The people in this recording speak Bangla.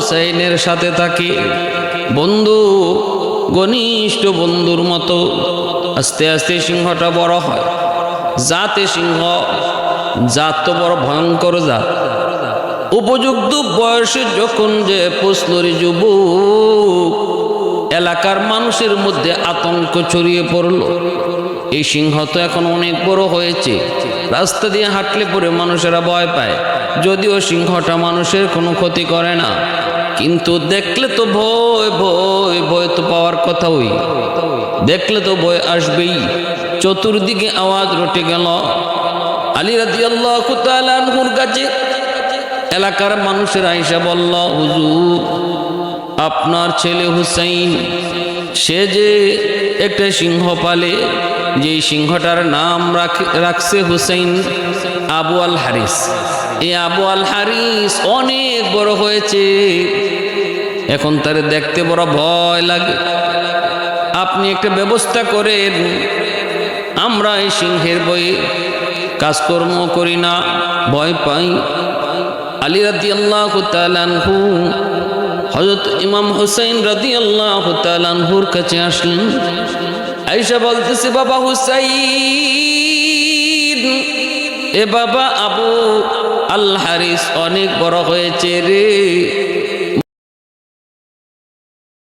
হুসাইনের সাথে থাকে, বন্ধু ঘনিষ্ঠ বন্ধুর মতো। আস্তে আস্তে সিংহটা বড় হয়। জাতে সিংহ, জাত তো বড় ভয়ঙ্কর জাত। উপযুক্ত বয়সে যখন যে পৌঁছলরি যুবক, এলাকার মানুষের মধ্যে আতঙ্ক ছড়িয়ে পড়ল। এই সিংহ তো এখন অনেক বড় হয়েছে, রাস্তা দিয়ে হাঁটলে পরে মানুষেরা ভয় পায়। যদিও সিংহটা মানুষের কোনো ক্ষতি করে না, কিন্তু দেখলে তো ভয় ভয় ভয় তো পাওয়ার কথা। ওই দেখলে তো ভয় আসবেই। চতুর্দিকে আওয়াজ রটে গেল। আলী রাদিয়াল্লাহু তাআলা আনহুর কাছে এলাকার মানুষের আইসা বলল, হুজুর আপনার ছেলে হুসাইন, সে যে একটা সিংহ পালে, যে সিংহটার নাম রাখছে হুসাইন, আবু আল হারিস। এই আবু আল হারিস অনেক বড় হয়েছে, এখন তার দেখতে বড় ভয় লাগে। আপনি একটা ব্যবস্থা করেন, আমরা এই সিংহের ভয়ে কাজকর্ম করি না, ভয় পাই। আলী রাদিয়াল্লাহু তাআলা আনহু হযরত ইমাম হুসাইন রাদিয়াল্লাহু তাআলা আনহুর কাছে আসলেন। আয়েশা বলতেছে, বাবা হুসাইন, এ বাবা আবু আল হারিস অনেক বড় হয়েছে রে,